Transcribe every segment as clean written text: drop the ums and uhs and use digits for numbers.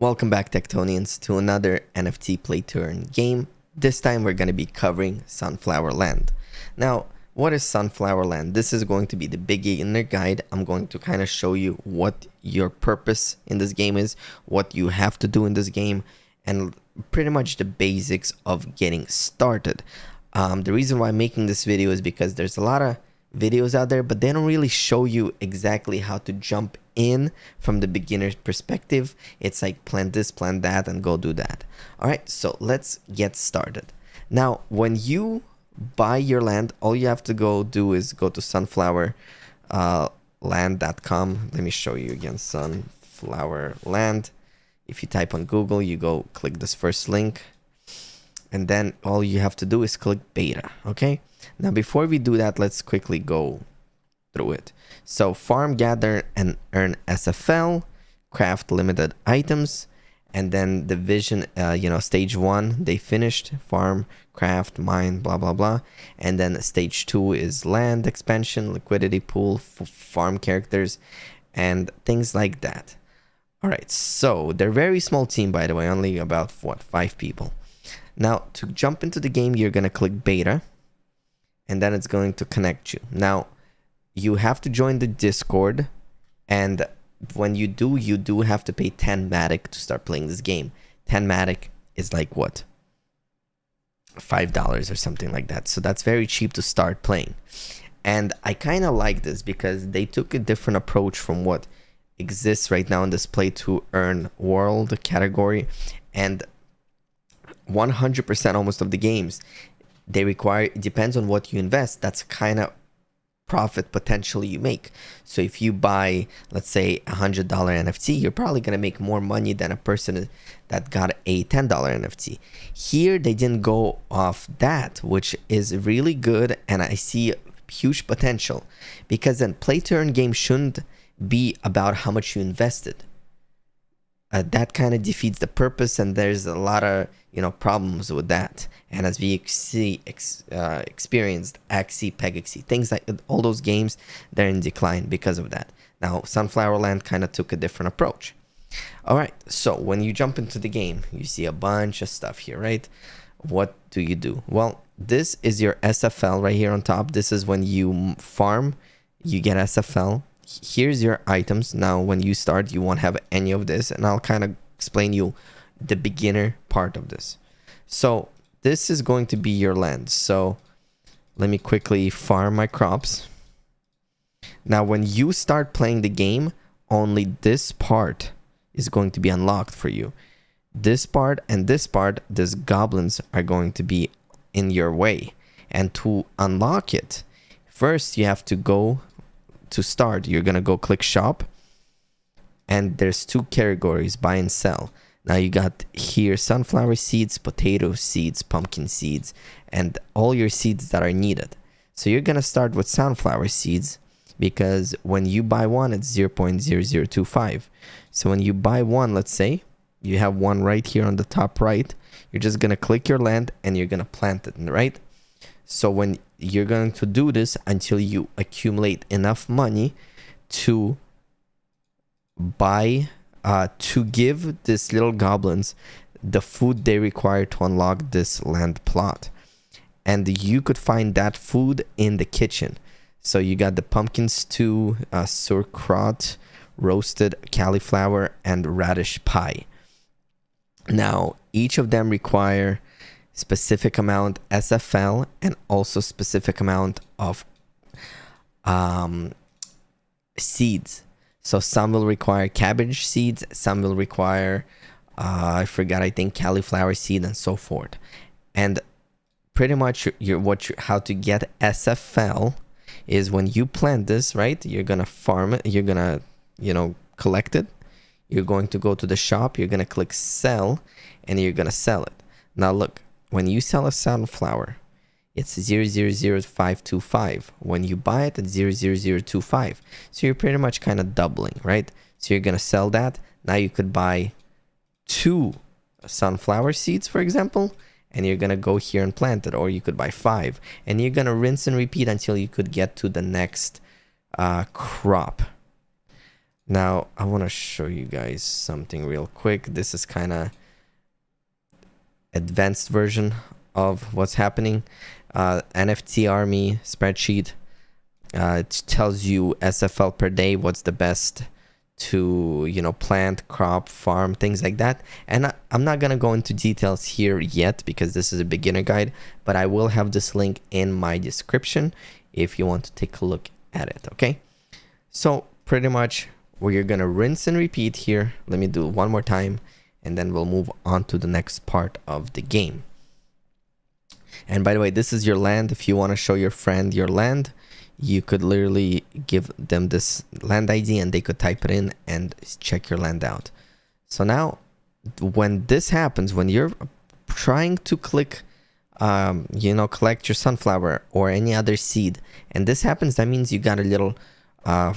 Welcome back, Tectonians, to another NFT play turn game. This time we're going to be covering Sunflower Land. Now, what is Sunflower Land? This is going to be the beginner guide. I'm going to kind of show you what your purpose in this game is, what you have to do in this game, and pretty much the basics of getting started. The reason why I'm making this video is because there's a lot of videos out there, but they don't really show you exactly how to jump in from the beginner's perspective. It's like plan this, plan that, and go do that. All right, so let's get started. Now, when you buy your land, all you have to go do is go to sunflowerland.com. Let me show you again, Sunflower Land. If you type on Google, you go click this first link, and then all you have to do is click beta. Okay, now before we do that, let's quickly go through it. So farm, gather, and earn SFL, craft limited items, and then the vision, stage 1 they finished, farm, craft, mine, blah blah blah. And then stage 2 is land expansion, liquidity pool, farm characters, and things like that. All right, so they're very small team, by the way, only about 5 people. Now to jump into the game, you're gonna click beta, and then it's going to connect you. Now you have to join the Discord, and when you do have to pay 10 Matic to start playing this game. 10 Matic is like what, $5 or something like that. So that's very cheap to start playing. And I kind of like this because they took a different approach from what exists right now in this play to earn world category. And 100% almost of the games they require, it depends on what you invest, that's kind of profit potentially you make. So if you buy, let's say, $100 NFT, you're probably going to make more money than a person that got a $10 NFT. Here they didn't go off that, which is really good, and I see huge potential, because then play to earn game shouldn't be about how much you invested. That kind of defeats the purpose, and there's a lot of problems with that. And as we experienced Axie, Pegaxie, things like all those games, they're in decline because of that. Now Sunflower Land kind of took a different approach. All right, so when you jump into the game, you see a bunch of stuff here, right? What do? Well, this is your SFL right here on top. This is when you farm, you get SFL. Here's your items. Now when you start, you won't have any of this, and I'll kind of explain you the beginner part of this. So this is going to be your land. So let me quickly farm my crops. Now when you start playing the game, only this part is going to be unlocked for you. This part and this part, these goblins are going to be in your way, and to unlock it, first you have to go to start. You're gonna go click shop, and there's 2 categories, buy and sell. Now you got here sunflower seeds, potato seeds, pumpkin seeds, and all your seeds that are needed. So you're gonna start with sunflower seeds, because when you buy one, it's 0.0025. So when you buy one, let's say you have one right here on the top right, you're just gonna click your land and you're gonna plant it, right? So when you're going to do this until you accumulate enough money to buy, to give these little goblins the food they require to unlock this land plot. And you could find that food in the kitchen. So you got the pumpkin stew, sauerkraut, roasted cauliflower, and radish pie. Now each of them require specific amount SFL and also specific amount of seeds. So some will require cabbage seeds, some will require I think cauliflower seed, and so forth. And pretty much how to get SFL is when you plant this, right? You're gonna farm it, you're gonna collect it, you're going to go to the shop, you're gonna click sell, and you're gonna sell it. Now look, when you sell a sunflower, it's 0.00525. When you buy it, it's 0.0025. So you're pretty much kind of doubling, right? So you're gonna sell that. Now you could buy 2 sunflower seeds, for example, and you're gonna go here and plant it, or you could buy 5, and you're gonna rinse and repeat until you could get to the next crop. Now I want to show you guys something real quick. This is kind of advanced version of what's happening. NFT Army spreadsheet. It tells you SFL per day, what's the best to, you know, plant, crop, farm, things like that. And I'm not gonna go into details here yet because this is a beginner guide, but I will have this link in my description if you want to take a look at it. Okay, so pretty much we're gonna rinse and repeat here. Let me do it one more time and then we'll move on to the next part of the game. And by the way, this is your land. If you want to show your friend your land, you could literally give them this land ID and they could type it in and check your land out. So now when this happens, when you're trying to click, you know, collect your sunflower or any other seed, and this happens, that means you got a little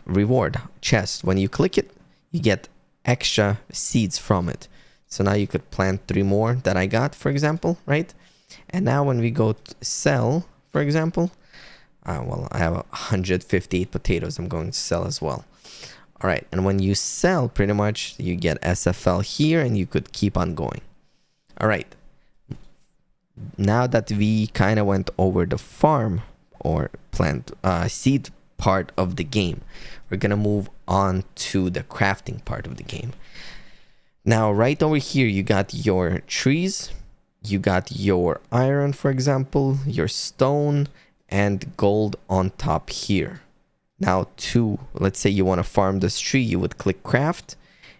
reward chest. When you click it, you get extra seeds from it. So now you could plant 3 more that I got, for example, right? And now when we go to sell, for example, well, I have 158 potatoes I'm going to sell as well. All right, and when you sell, pretty much you get SFL here and you could keep on going. All right, now that we kind of went over the farm or plant seed part of the game, we're gonna move on to the crafting part of the game. Now right over here you got your trees, you got your iron, for example, your stone, and gold on top here. Now let's say you want to farm this tree, you would click craft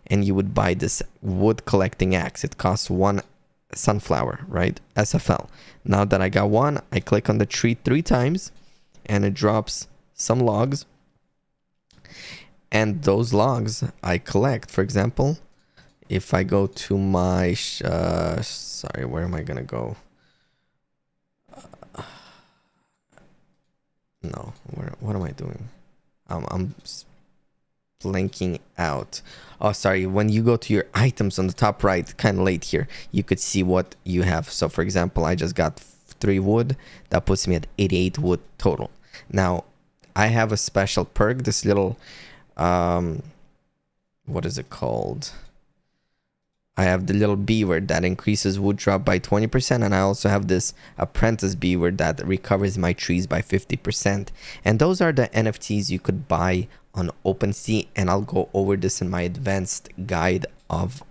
and you would buy this wood collecting axe. It costs 1 sunflower, right? SFL. Now that I got 1, I click on the tree 3 times and it drops some logs, and those logs I collect. For example, if I go to my sorry, where am I gonna go? No, what am I doing? I'm blanking out. Oh, sorry. When you go to your items on the top right, kind of late here, you could see what you have. So for example, I just got 3 wood. That puts me at 88 wood total. Now I have a special perk, this little what is it called? I have the little beaver that increases wood drop by 20%, and I also have this apprentice beaver that recovers my trees by 50%. And those are the NFTs you could buy on OpenSea, and I'll go over this in my advanced guide of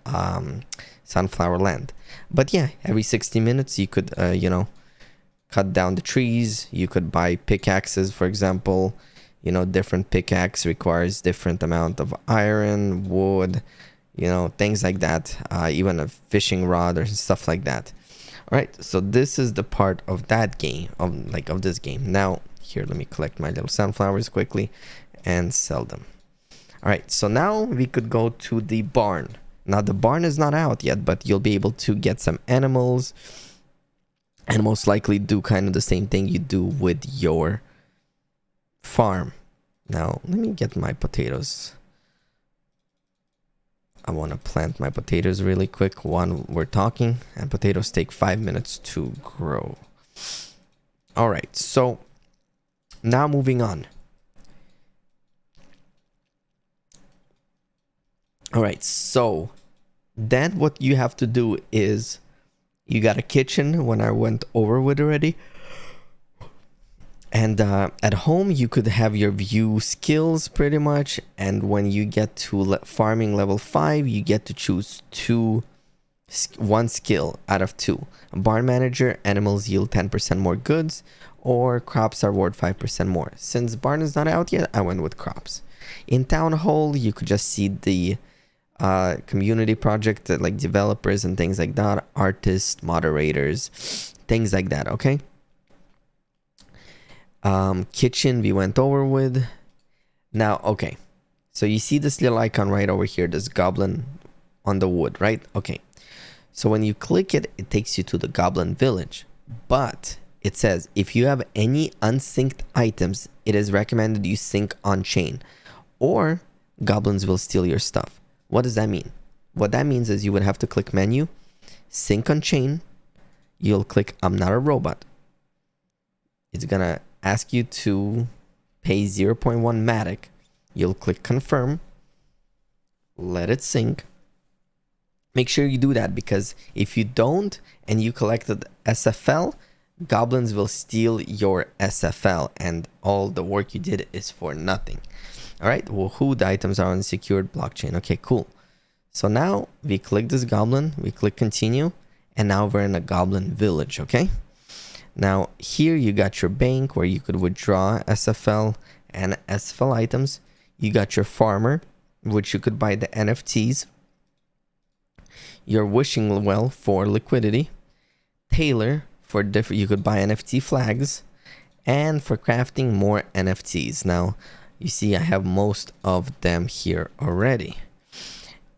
Sunflower Land. But yeah, every 60 minutes you could, you know, cut down the trees. You could buy pickaxes, for example. You know, different pickaxe requires different amount of iron, wood, you know, things like that, even a fishing rod or stuff like that. All right, so this is the part of that game, of this game. Now here, let me collect my little sunflowers quickly and sell them. All right, so now we could go to the barn. Now the barn is not out yet, but you'll be able to get some animals and most likely do kind of the same thing you do with your farm. Now let me get my potatoes. I want to plant my potatoes really quick while we're talking, and potatoes take 5 minutes to grow. All right, so now moving on. All right, so then what you have to do is you got a kitchen, when I went over with already. And at home, you could have your view skills pretty much. And when you get to farming level 5, you get to choose 1 skill out of 2. Barn manager, animals yield 10% more goods, or crops are worth 5% more. Since barn is not out yet, I went with crops. In town hall, you could just see the community project, like developers and things like that, artists, moderators, things like that, okay? Kitchen we went over with. Now, okay, so you see this little icon right over here, this goblin on the wood, right? Okay, so when you click it, it takes you to the goblin village, but it says if you have any unsynced items, it is recommended you sync on chain, or goblins will steal your stuff. What does that mean? What that means is you would have to click menu, sync on chain, you'll click I'm not a robot. It's gonna ask you to pay 0.1 Matic. You'll click confirm, let it sink. Make sure you do that, because if you don't and you collected SFL, goblins will steal your SFL and all the work you did is for nothing. All right, well, who the items are on the secured blockchain. Okay, cool. So now we click this goblin, we click continue, and now we're in a goblin village, okay? Now here you got your bank where you could withdraw SFL and SFL items. You got your farmer, which you could buy the NFTs. Your wishing well for liquidity. Tailor for different, you could buy NFT flags, and for crafting more NFTs. Now you see I have most of them here already,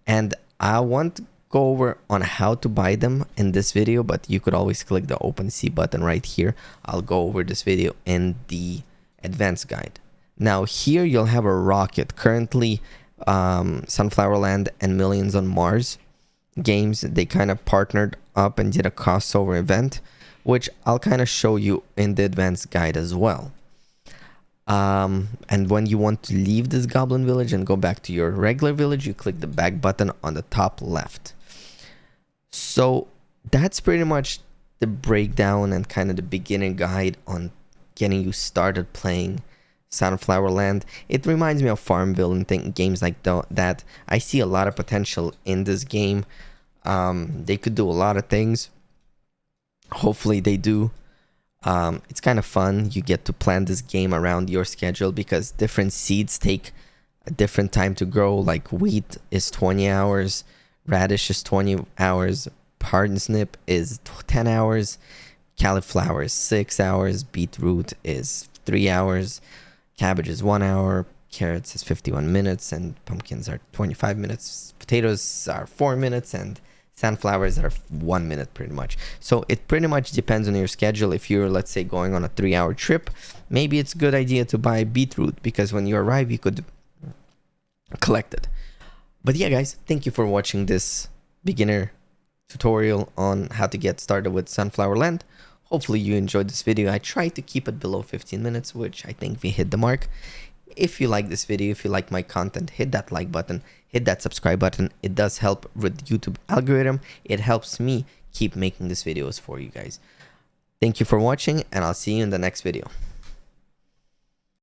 and I want to go over on how to buy them in this video, but you could always click the OpenSea button right here. I'll go over this video in the advanced guide. Now here you'll have a rocket. Currently Sunflowerland and Millions on Mars games, they kind of partnered up and did a crossover event, which I'll kind of show you in the advanced guide as well. And when you want to leave this goblin village and go back to your regular village, you click the back button on the top left. So that's pretty much the breakdown and kind of the beginning guide on getting you started playing Sunflowerland. It reminds me of Farmville and games like that. I see a lot of potential in this game. They could do a lot of things. Hopefully they do. It's kind of fun. You get to plan this game around your schedule, because different seeds take a different time to grow. Like wheat is 20 hours, radish is 20 hours, parsnip is 10 hours, cauliflower is 6 hours, beetroot is 3 hours, cabbage is 1 hour, carrots is 51 minutes, and pumpkins are 25 minutes, potatoes are 4 minutes, and sunflowers are 1 minute pretty much. So it pretty much depends on your schedule. If you're, let's say, going on a 3-hour trip, maybe it's a good idea to buy beetroot, because when you arrive you could collect it. But yeah guys, thank you for watching this beginner tutorial on how to get started with Sunflowerland. Hopefully you enjoyed this video. I tried to keep it below 15 minutes, which I think we hit the mark. If you like this video, if you like my content, hit that like button, hit that subscribe button. It does help with YouTube algorithm. It helps me keep making these videos for you guys. Thank you for watching, and I'll see you in the next video.